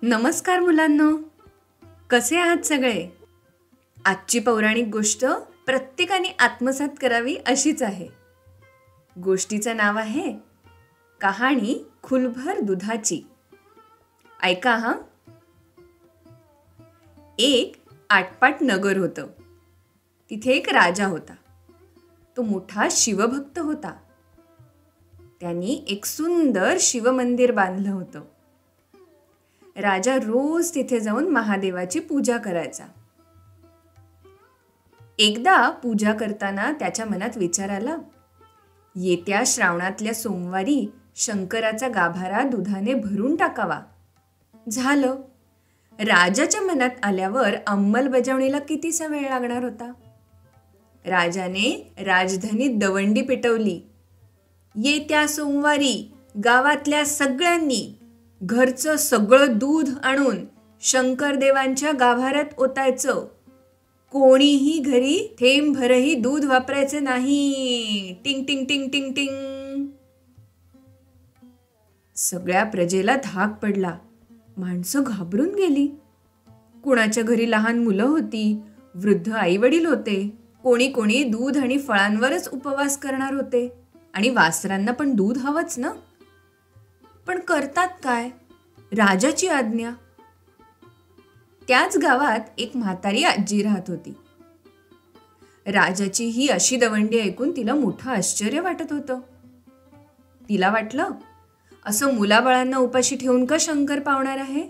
नमस्कार मुलांनो, कसे आहात सगळे? आजची पौराणिक गोष्ट प्रत्येकाने आत्मसात करावी अशीच आहे. गोष्टीचं नाव आहे कहाणी खुलभर दुधाची. ऐका हा. एक आटपाट नगर होतं. तिथे एक राजा होता. तो मोठा शिवभक्त होता. त्यांनी एक सुंदर शिवमंदिर बांधलं होतं. राजा रोज तिथे जाऊन महादेवाची पूजा करायचा. एकदा पूजा करताना त्याच्या मनात विचार आला, येत्या श्रावणातल्या सोमवारी शंकराचा गाभारा दुधाने भरून टाकावा. झालं. राजाच्या मनात आल्यावर अंमलबजावणीला कितीसा वेळ लागणार होता. राजाने राजधानीत दवंडी पेटवली. येत्या सोमवारी गावातल्या सगळ्यांनी घरचं सगळं दूध आणून शंकरदेवांच्या गाभाऱ्यात ओतायचं. कोणीही घरी थेंबभरही दूध वापरायचे नाही. टिंग टिंग टिंग टिंग टिंग. सगळ्या प्रजेला धाक पडला. माणसं घाबरून गेली. कुणाच्या घरी लहान मुलं होती, वृद्ध आई वडील होते. कोणी कोणी दूध आणि फळांवरच उपवास करणार होते. आणि वासरांना पण दूध हवंच ना. पण करतात काय? राजाची आज्ञा. त्याच गावात एक म्हातारी आजी राहत होती. राजाची ही अशी दवंडी ऐकून तिला मोठं आश्चर्य वाटत होतं. तिला वाटलं, असं मुलाबाळांना उपाशी ठेवून का शंकर पावणार आहे?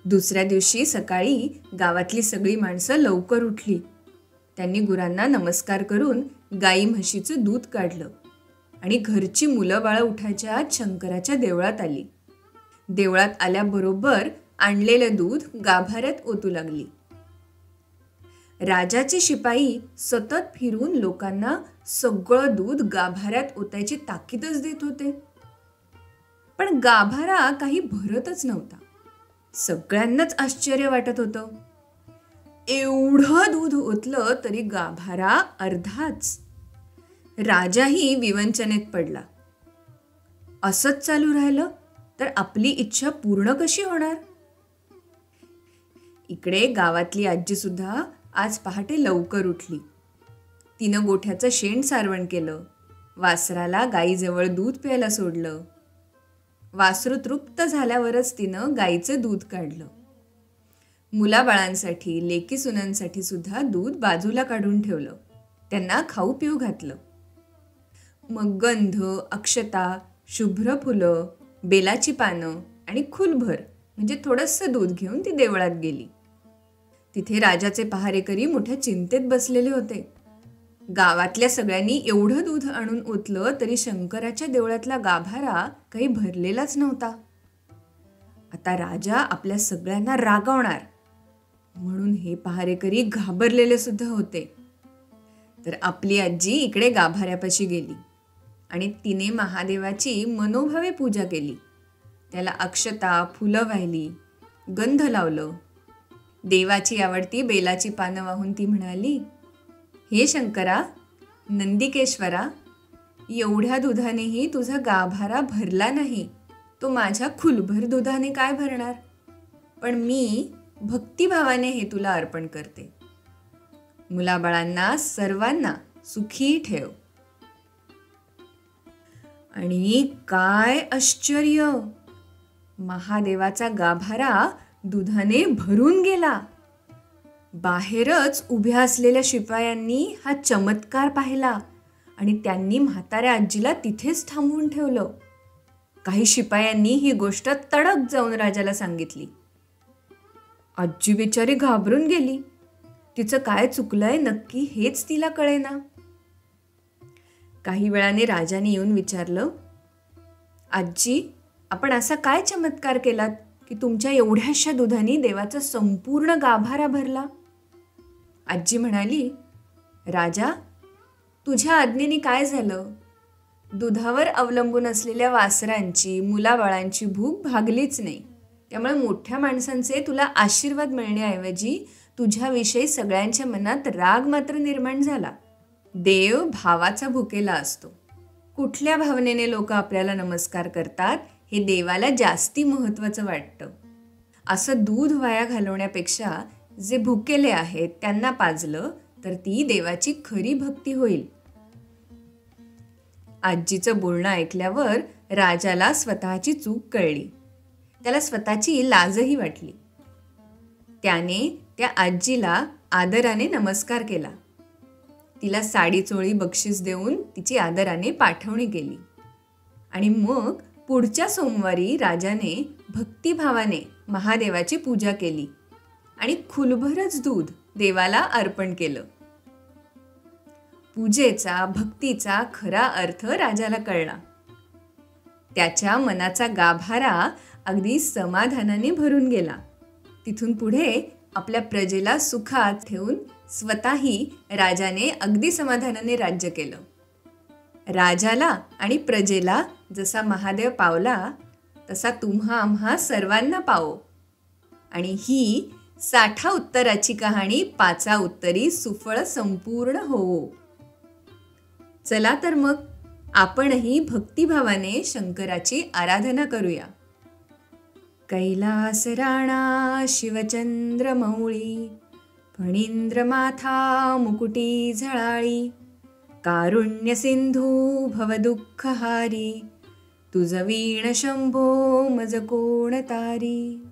दुसऱ्या दिवशी सकाळी गावातली सगळी माणसं लवकर उठली. त्यांनी गुरांना नमस्कार करून गाई म्हशीचं दूध काढलं आणि घरची मुलं बाळं उठायच्या आत शंकराच्या देवळात आली. देवळात आल्याबरोबर आणलेलं दूध गाभाऱ्यात ओतू लागली. राजाचे शिपाई सतत फिरून लोकांना सगळं दूध गाभाऱ्यात ओतायची ताकीदच देत होते. पण गाभारा काही भरतच नव्हता. सगळ्यांनाच आश्चर्य वाटत होतं. एवढं दूध ओतलं तरी गाभारा अर्धाच. राजाही विवंचनेत पडला. असंच चालू राहिलं तर आपली इच्छा पूर्ण कशी होणार? इकडे गावातली आजी सुद्धा आज पहाटे लवकर उठली. तिनं गोठ्याचं शेण सारवण केलं. वासराला गाईजवळ दूध प्यायला सोडलं. वासरू तृप्त झाल्यावरच तिनं गाईचं दूध काढलं. मुलाबाळांसाठी, लेकी सुनांसाठी सुद्धा दूध बाजूला काढून ठेवलं. त्यांना खाऊ पिऊ घातलं. मग गंध, अक्षता, शुभ्र फुलं, बेलाची पानं आणि खुलभर म्हणजे थोडंसं दूध घेऊन ती देवळात गेली. तिथे राजाचे पहारेकरी मोठ्या चिंतेत बसलेले होते. गावातल्या सगळ्यांनी एवढं दूध आणून ओतलं तरी शंकराच्या देवळातला गाभारा काही भरलेलाच नव्हता. आता राजा आपल्या सगळ्यांना रागवणार म्हणून हे पहारेकरी घाबरलेले सुद्धा होते. तर आपली आजी इकडे गाभाऱ्यापाशी गेली आणि तिने महादेवाची मनोभावे पूजा केली. त्याला अक्षता, फुलं वाहिली, गंध लावलं. देवाची आवडती बेलाची पानं वाहून ती म्हणाली, हे शंकरा, नंदिकेश्वरा, एवढ्या दुधानेही तुझा गाभारा भरला नाही. तो माझ्या खुलभर दुधाने काय भरणार? पण मी भक्तिभावाने हे तुला अर्पण करते. मुलाबाळांना सर्वांना सुखी ठेव. आणि काय आश्चर्य! महादेवाचा गाभारा दुधाने भरून गेला. बाहेरच उभ्या असलेल्या शिपायांनी हा चमत्कार पाहिला आणि त्यांनी म्हाताऱ्या आजीला तिथेच थांबवून ठेवलं. काही शिपायांनी ही गोष्ट तडक जाऊन राजाला सांगितली. आजी बिचारी घाबरून गेली. तिचं काय चुकलंय नक्की हेच तिला कळेना. काही वेळाने राजाने येऊन विचारलं, आजी, आपण असा काय चमत्कार केलात की तुमच्या एवढ्याशा दुधाने देवाचा संपूर्ण गाभारा भरला? आजी म्हणाली, राजा, तुझ्या आज्ञेने काय झालं? दुधावर अवलंबून असलेल्या वासरांची, मुलाबाळांची भूक भागलीच नाही. त्यामुळे मोठ्या माणसांचे तुला आशीर्वाद मिळण्याऐवजी तुझ्याविषयी सगळ्यांच्या मनात राग मात्र निर्माण झाला. देव भावाचा भुकेला असतो. कुठल्या भावनेने लोक आपल्याला नमस्कार करतात हे देवाला जास्ती महत्त्वाचं वाटतं. असं दूध वाया घालवण्यापेक्षा जे भुकेले आहेत त्यांना पाजलं तर ती देवाची खरी भक्ती होईल. आजीचं बोलणं ऐकल्यावर राजाला स्वतःची चूक कळली. त्याला स्वतःची लाजही वाटली. त्याने त्या आजीला आदराने नमस्कार केला. तिला साडी चोळी बक्षीस देऊन तिची आदराने पाठवणी केली. आणि मग पुढच्या सोमवारी राजाने भक्तिभावाने महादेवाची पूजा केली आणि खुलभरच दूध देवाला अर्पण केलं. पूजेचा भक्तीचा खरा अर्थ राजाला कळला. त्याच्या मनाचा गाभारा अगदी समाधानाने भरून गेला. तिथून पुढे आपल्या प्रजेला सुखात ठेवून स्वतःही राजाने अगदी समाधानाने राज्य केलं. राजाला आणि प्रजेला जसा महादेव पावला तसा तुम्हा आम्हा सर्वांना पावो. आणि ही 60 उत्तराची कहाणी 5 उत्तरी सुफळ संपूर्ण होवो. चला तर मग आपणही भक्तिभावाने शंकराची आराधना करूया. कैलास राणा शिवचंद्र मौळी, फणींद्र माथा मुकुटी झळाळी, कारुण्य सिंधू भवदुःखहारी, तुझ वीण शंभो मज कोण तारी.